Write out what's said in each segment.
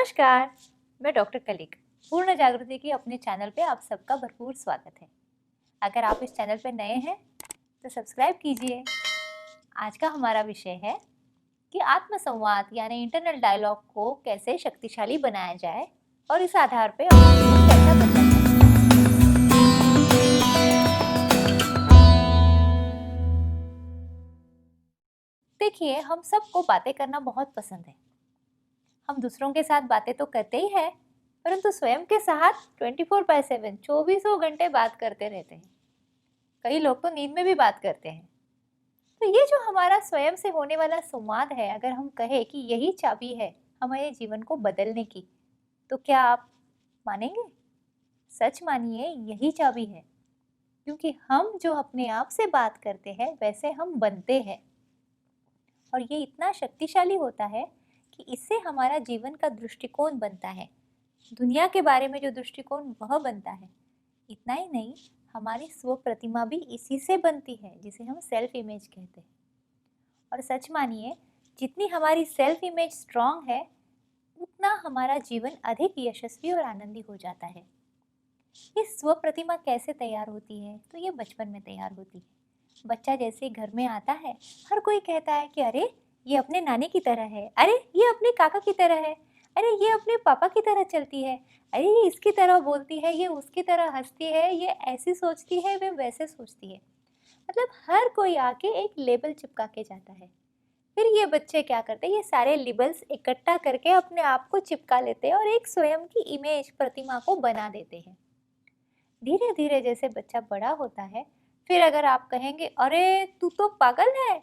नमस्कार, मैं डॉक्टर कलिक। पूर्ण जागृति की अपने चैनल पे आप सबका भरपूर स्वागत है। अगर आप इस चैनल पे नए हैं तो सब्सक्राइब कीजिए। आज का हमारा विषय है कि आत्मसंवाद यानी इंटरनल डायलॉग को कैसे शक्तिशाली बनाया जाए और इस आधार पे अपना जीवन कैसा बदला जाए। देखिए, हम सबको बातें करना बहुत पसंद है। हम दूसरों के साथ बातें तो करते ही हैं, परंतु स्वयं के साथ 24/7 24 घंटे बात करते रहते हैं। कई लोग तो नींद में भी बात करते हैं। तो ये जो हमारा स्वयं से होने वाला संवाद है, अगर हम कहें कि यही चाबी है हमारे जीवन को बदलने की, तो क्या आप मानेंगे? सच मानिए, यही चाबी है। क्योंकि हम जो अपने आप से बात करते हैं वैसे हम बनते हैं। और ये इतना शक्तिशाली होता है कि इससे हमारा जीवन का दृष्टिकोण बनता है। दुनिया के बारे में जो दृष्टिकोण वह बनता है। इतना ही नहीं, हमारी स्व प्रतिमा भी इसी से बनती है, जिसे हम सेल्फ इमेज कहते हैं। और सच मानिए, जितनी हमारी सेल्फ इमेज स्ट्रांग है, उतना हमारा जीवन अधिक यशस्वी और आनंदी हो जाता है। ये स्व प्रतिमा कैसे तैयार होती है? तो ये बचपन में तैयार होती है। बच्चा जैसे घर में आता है, हर कोई कहता है कि अरे ये अपने नानी की तरह है, अरे ये अपने काका की तरह है, अरे ये अपने पापा की तरह चलती है, अरे ये इसकी तरह बोलती है, ये उसकी तरह हंसती है, ये ऐसी सोचती है, वे वैसे सोचती है। मतलब हर कोई आके एक लेबल चिपका के जाता है। फिर ये बच्चे क्या करते हैं, ये सारे लेबल्स इकट्ठा करके अपने आप को चिपका लेते हैं और एक स्वयं की इमेज प्रतिमा को बना देते हैं। धीरे धीरे जैसे बच्चा बड़ा होता है, फिर अगर आप कहेंगे अरे तू तो पागल है,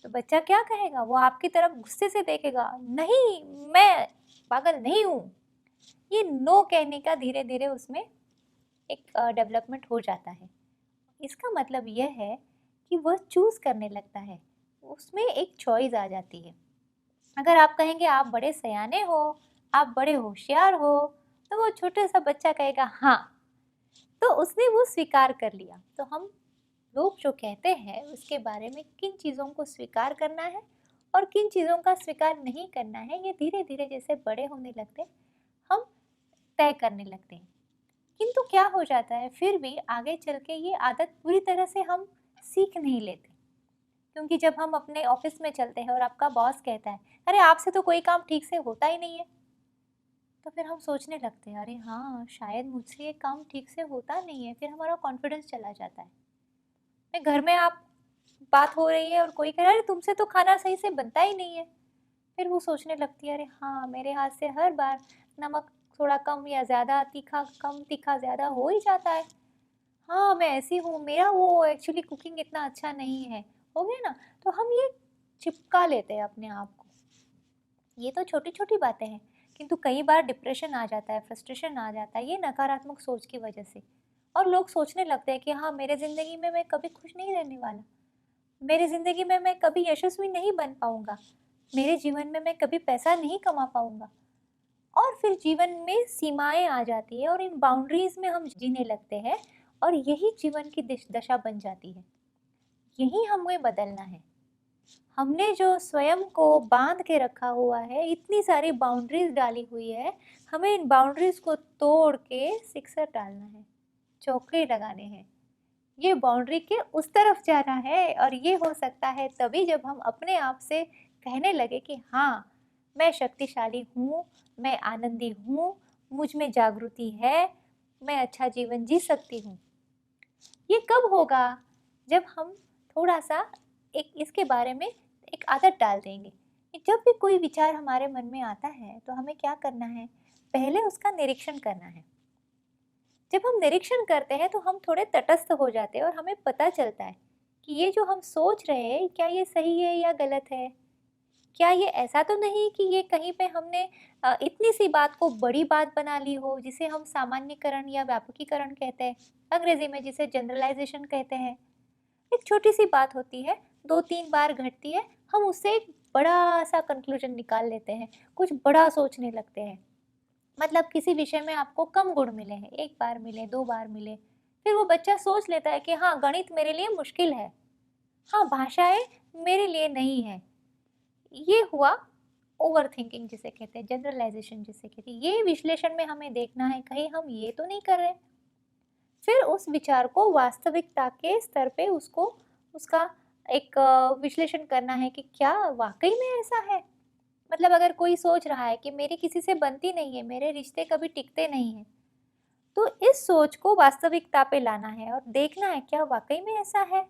तो बच्चा क्या कहेगा? वो आपकी तरफ गुस्से से देखेगा, नहीं मैं पागल नहीं हूँ। ये नो कहने का धीरे धीरे उसमें एक डेवलपमेंट हो जाता है। इसका मतलब यह है कि वह चूज करने लगता है, उसमें एक चॉइस आ जाती है। अगर आप कहेंगे आप बड़े सयाने हो, आप बड़े होशियार हो, तो वो छोटे सा बच्चा कहेगा हाँ, तो उसने वो स्वीकार कर लिया। तो हम लोग जो कहते हैं उसके बारे में किन चीज़ों को स्वीकार करना है और किन चीज़ों का स्वीकार नहीं करना है, ये धीरे धीरे जैसे बड़े होने लगते हैं हम तय करने लगते हैं। किंतु क्या हो जाता है, फिर भी आगे चल के ये आदत पूरी तरह से हम सीख नहीं लेते। क्योंकि जब हम अपने ऑफिस में चलते हैं और आपका बॉस कहता है अरे आपसे तो कोई काम ठीक से होता ही नहीं है, तो फिर हम सोचने लगते हैं अरे हाँ शायद मुझसे ये काम ठीक से होता नहीं है। फिर हमारा कॉन्फिडेंस चला जाता है। मैं घर में आप बात हो रही है और कोई कह रहा है अरे तुमसे तो खाना सही से बनता ही नहीं है, फिर वो सोचने लगती है अरे हाँ मेरे हाथ से हर बार नमक थोड़ा कम या ज़्यादा, तीखा कम तीखा ज़्यादा हो ही जाता है। हाँ मैं ऐसी हूँ, मेरा वो एक्चुअली कुकिंग इतना अच्छा नहीं है। हो गया ना? तो हम ये चिपका लेते हैं अपने आप को। ये तो छोटी छोटी बातें हैं, किंतु कई बार डिप्रेशन आ जाता है, फ्रस्ट्रेशन आ जाता है, ये नकारात्मक सोच की वजह से। और लोग सोचने लगते हैं कि हाँ मेरे ज़िंदगी में मैं कभी खुश नहीं रहने वाला, मेरी ज़िंदगी में मैं कभी यशस्वी नहीं बन पाऊंगा, मेरे जीवन में मैं कभी पैसा नहीं कमा पाऊंगा। और फिर जीवन में सीमाएं आ जाती है और इन बाउंड्रीज में हम जीने लगते हैं और यही जीवन की दशा बन जाती है। यही हमें बदलना है। हमने जो स्वयं को बांध के रखा हुआ है, इतनी सारी बाउंड्रीज डाली हुई है, हमें इन बाउंड्रीज को तोड़ के सिक्सर डालना है, चौके लगाने हैं। ये बाउंड्री के उस तरफ जाना है और ये हो सकता है तभी जब हम अपने आप से कहने लगे कि हाँ मैं शक्तिशाली हूँ, मैं आनंदी हूँ, मुझ में जागृति है, मैं अच्छा जीवन जी सकती हूँ। ये कब होगा? जब हम थोड़ा सा एक इसके बारे में एक आदत डाल देंगे कि जब भी कोई विचार हमारे मन में आता है तो हमें क्या करना है, पहले उसका निरीक्षण करना है। जब हम निरीक्षण करते हैं तो हम थोड़े तटस्थ हो जाते हैं और हमें पता चलता है कि ये जो हम सोच रहे हैं क्या ये सही है या गलत है। क्या ये ऐसा तो नहीं कि ये कहीं पे हमने इतनी सी बात को बड़ी बात बना ली हो, जिसे हम सामान्यकरण या व्यापकीकरण कहते हैं, अंग्रेजी में जिसे जनरलाइजेशन कहते हैं। एक छोटी सी बात होती है, 2-3 बार घटती है, हम उससे एक बड़ा सा कंक्लूजन निकाल लेते हैं, कुछ बड़ा सोचने लगते हैं। मतलब किसी विषय में आपको कम गुण मिले हैं, 1 बार मिले, 2 बार मिले, फिर वो बच्चा सोच लेता है कि हाँ गणित मेरे लिए मुश्किल है, हाँ भाषाएं मेरे लिए नहीं है। ये हुआ ओवर थिंकिंग जिसे कहते हैं, जनरलाइजेशन जिसे कहते हैं, ये विश्लेषण में हमें देखना है कहीं हम ये तो नहीं कर रहे। फिर उस विचार को वास्तविकता के स्तर पे उसको उसका एक विश्लेषण करना है कि क्या वाकई में ऐसा है। मतलब अगर कोई सोच रहा है कि मेरी किसी से बनती नहीं है, मेरे रिश्ते कभी टिकते नहीं हैं, तो इस सोच को वास्तविकता पे लाना है और देखना है क्या वाकई में ऐसा है।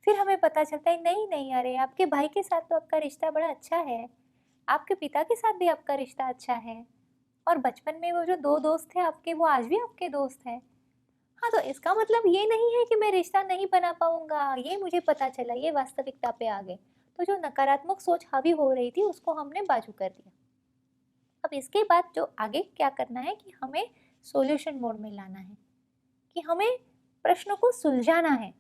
फिर हमें पता चलता है नहीं नहीं, अरे आपके भाई के साथ तो आपका रिश्ता बड़ा अच्छा है, आपके पिता के साथ भी आपका रिश्ता अच्छा है, और बचपन में वो जो 2 दोस्त थे आपके, वो आज भी आपके दोस्त हैं। हाँ, तो इसका मतलब ये नहीं है कि मैं रिश्ता नहीं बना पाऊँगा, ये मुझे पता चला, ये वास्तविकता पे आ गए। तो जो नकारात्मक सोच हावी हो रही थी उसको हमने बाजू कर दिया। अब इसके बाद जो आगे क्या करना है कि हमें सॉल्यूशन मोड में लाना है, कि हमें प्रश्नों को सुलझाना है।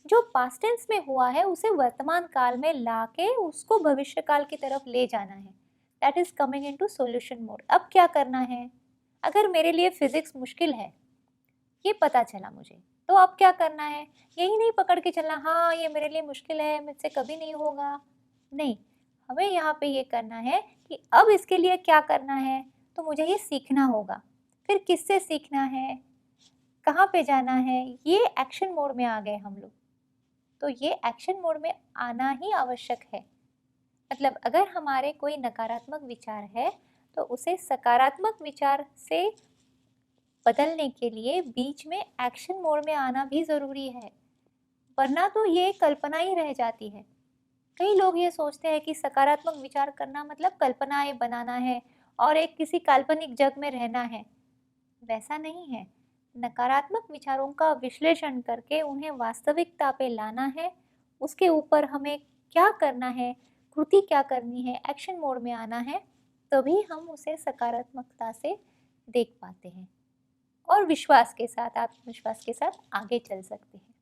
जो पास्ट टेंस में हुआ है उसे वर्तमान काल में लाके उसको भविष्य काल की तरफ ले जाना है। That is coming into solution mode. अब क्या करना है? अगर मेरे लिए फिजिक्स मुश्किल है, ये पता चला मुझे, तो अब क्या करना है? यही नहीं पकड़ के चलना, हाँ ये मेरे लिए मुश्किल है, मुझसे कभी नहीं होगा। नहीं, हमें यहाँ पे ये करना है कि अब इसके लिए क्या करना है, तो मुझे ये सीखना होगा। फिर किससे सीखना है, कहाँ पे जाना है, ये एक्शन मोड में आ गए हम लोग। तो ये एक्शन मोड में आना ही आवश्यक है। मतलब अगर हमारे कोई नकारात्मक विचार है, तो उसे सकारात्मक विचार से बदलने के लिए बीच में एक्शन मोड में आना भी ज़रूरी है, वरना तो ये कल्पना ही रह जाती है। कई लोग ये सोचते हैं कि सकारात्मक विचार करना मतलब कल्पनाएं बनाना है और एक किसी काल्पनिक जग में रहना है। वैसा नहीं है। नकारात्मक विचारों का विश्लेषण करके उन्हें वास्तविकता पे लाना है, उसके ऊपर हमें क्या करना है, कृति क्या करनी है, एक्शन मोड में आना है, तभी हम उसे सकारात्मकता से देख पाते हैं और विश्वास के साथ, आत्मविश्वास के साथ आगे चल सकते हैं।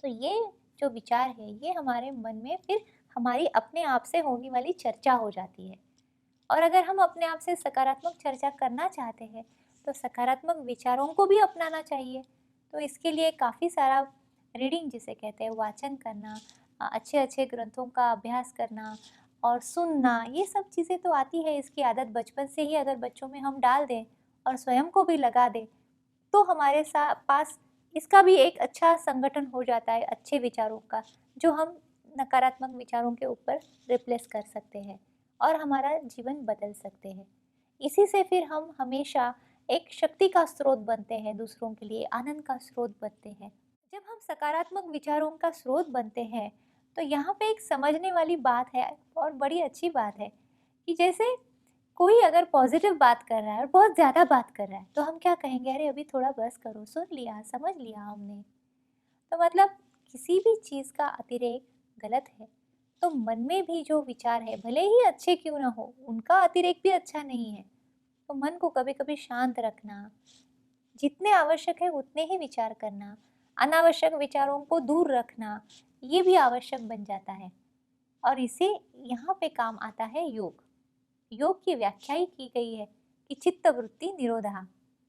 तो ये जो विचार है ये हमारे मन में फिर हमारी अपने आप से होने वाली चर्चा हो जाती है। और अगर हम अपने आप से सकारात्मक चर्चा करना चाहते हैं तो सकारात्मक विचारों को भी अपनाना चाहिए। तो इसके लिए काफ़ी सारा रीडिंग जिसे कहते हैं, वाचन करना, अच्छे अच्छे ग्रंथों का अभ्यास करना और सुनना, ये सब चीज़ें तो आती है। इसकी आदत बचपन से ही अगर बच्चों में हम डाल दें और स्वयं को भी लगा दें, तो हमारे पास इसका भी एक अच्छा संगठन हो जाता है अच्छे विचारों का, जो हम नकारात्मक विचारों के ऊपर रिप्लेस कर सकते हैं और हमारा जीवन बदल सकते हैं। इसी से फिर हम हमेशा एक शक्ति का स्रोत बनते हैं, दूसरों के लिए आनंद का स्रोत बनते हैं। जब हम सकारात्मक विचारों का स्रोत बनते हैं, तो यहाँ पे एक समझने वाली बात है और बड़ी अच्छी बात है कि जैसे कोई अगर पॉजिटिव बात कर रहा है और बहुत ज़्यादा बात कर रहा है, तो हम क्या कहेंगे, अरे अभी थोड़ा बस करो, सुन लिया, समझ लिया हमने। तो मतलब किसी भी चीज़ का अतिरेक गलत है। तो मन में भी जो विचार है भले ही अच्छे क्यों ना हो, उनका अतिरेक भी अच्छा नहीं है। तो मन को कभी कभी शांत रखना, जितने आवश्यक है उतने ही विचार करना, अनावश्यक विचारों को दूर रखना, ये भी आवश्यक बन जाता है। और इसे यहाँ पे काम आता है योग। योग की व्याख्या ही की गई है कि चित्त वृत्ति निरोधा,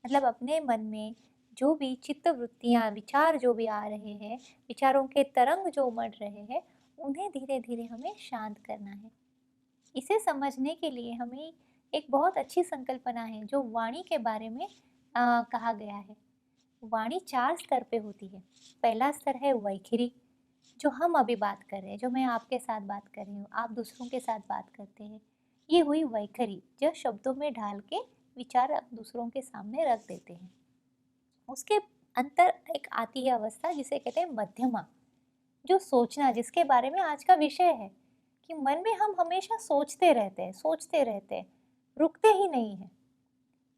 मतलब अपने मन में जो भी चित्त वृत्तियाँ, विचार जो भी आ रहे हैं, विचारों के तरंग जो उमड़ रहे हैं, उन्हें धीरे धीरे हमें शांत करना है। इसे समझने के लिए हमें एक बहुत अच्छी संकल्पना है जो वाणी के बारे में कहा गया है। वाणी 4 स्तर पे होती है। पहला स्तर है वैखरी, जो हम अभी बात कर रहे हैं, जो मैं आपके साथ बात कर रही हूँ, आप दूसरों के साथ बात करते हैं, ये हुई वैखरी, जो शब्दों में ढाल के विचार आप दूसरों के सामने रख देते हैं। उसके अंतर एक आती है अवस्था जिसे कहते हैं मध्यमा, जो सोचना, जिसके बारे में आज का विषय है, कि मन में हम हमेशा सोचते रहते हैं, सोचते रहते हैं, रुकते ही नहीं है।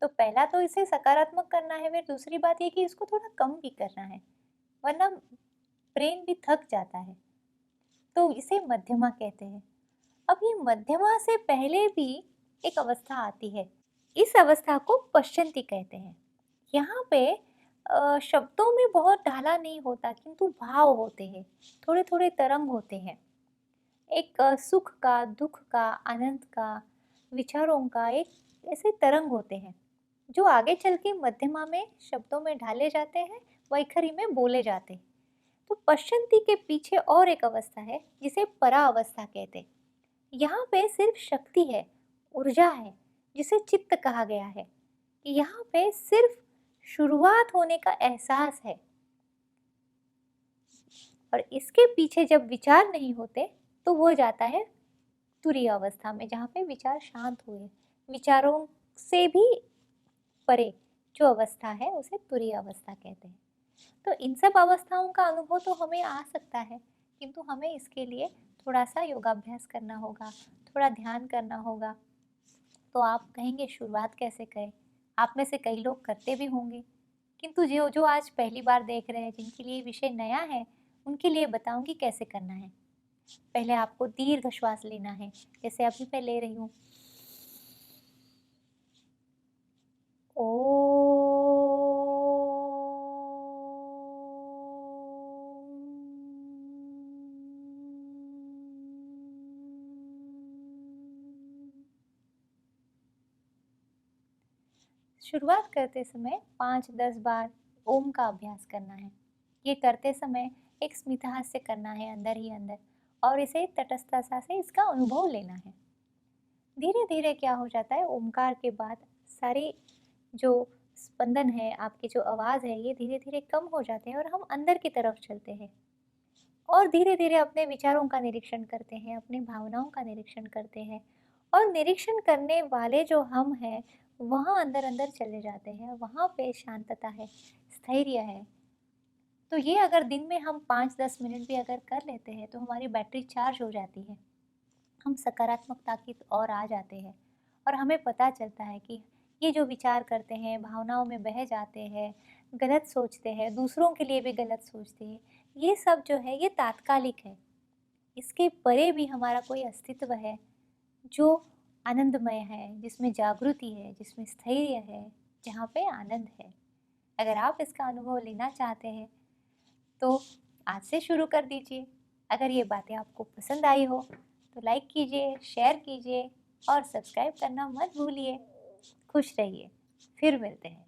तो पहला तो इसे सकारात्मक करना है, फिर दूसरी बात ये कि इसको थोड़ा कम भी करना है, वरना ब्रेन भी थक जाता है। तो इसे मध्यमा कहते हैं। अब ये मध्यमा से पहले भी एक अवस्था आती है, इस अवस्था को पश्चंती कहते हैं। यहाँ पे शब्दों में बहुत ढाला नहीं होता, किंतु भाव होते हैं, थोड़े थोड़े तरंग होते हैं। एक सुख का, दुख का, आनंद का, विचारों का एक ऐसे तरंग होते हैं, जो आगे चल के मध्यमा में शब्दों में ढाले जाते हैं, वैखरी में बोले जाते हैं। तो पश्चंती के पीछे और एक अवस्था है जिसे परा अवस्था कहते हैं। यहाँ पे सिर्फ शक्ति है, ऊर्जा है, जिसे चित्त कहा गया है, कि यहाँ पे सिर्फ शुरुआत होने का एहसास है। और इसके पीछे जब विचार नहीं होते तो वो जाता है तुरीय अवस्था में, जहाँ पे विचार शांत हुए, विचारों से भी परे जो अवस्था है उसे तुरीय अवस्था कहते हैं। तो इन सब अवस्थाओं का अनुभव तो हमें आ सकता है, किंतु हमें इसके लिए थोड़ा सा योगाभ्यास करना होगा, थोड़ा ध्यान करना होगा। तो आप कहेंगे शुरुआत कैसे करें? आप में से कई लोग करते भी होंगे, किंतु जो जो आज पहली बार देख रहे हैं, जिनके लिए विषय नया है, उनके लिए बताऊंगी कैसे करना है। पहले आपको दीर्घ श्वास लेना है, जैसे अभी मैं ले रही हूँ। ओ शुरुआत करते समय 5-10 बार ओम का अभ्यास करना है। ये करते समय एक स्मितहास से करना है अंदर ही अंदर, और इसे तटस्थता से इसका अनुभव लेना है। धीरे धीरे क्या हो जाता है, ओमकार के बाद सारी जो स्पंदन है, आपकी जो आवाज़ है, ये धीरे धीरे कम हो जाते हैं और हम अंदर की तरफ चलते हैं। और धीरे धीरे अपने विचारों का निरीक्षण करते हैं, अपनी भावनाओं का निरीक्षण करते हैं, और निरीक्षण करने वाले जो हम हैं वहाँ अंदर अंदर चले जाते हैं। वहाँ पे शांतता है, स्थैर्य है। तो ये अगर दिन में हम 5-10 मिनट भी अगर कर लेते हैं तो हमारी बैटरी चार्ज हो जाती है, हम सकारात्मकता की ओर आ जाते हैं, और हमें पता चलता है कि ये जो विचार करते हैं, भावनाओं में बह जाते हैं, गलत सोचते हैं, दूसरों के लिए भी गलत सोचते हैं, ये सब जो है ये तात्कालिक है। इसके परे भी हमारा कोई अस्तित्व है जो आनंदमय है, जिसमें जागृति है, जिसमें स्थैर्य है, जहाँ पे आनंद है। अगर आप इसका अनुभव लेना चाहते हैं तो आज से शुरू कर दीजिए। अगर ये बातें आपको पसंद आई हो तो लाइक कीजिए, शेयर कीजिए और सब्सक्राइब करना मत भूलिए। खुश रहिए, फिर मिलते हैं।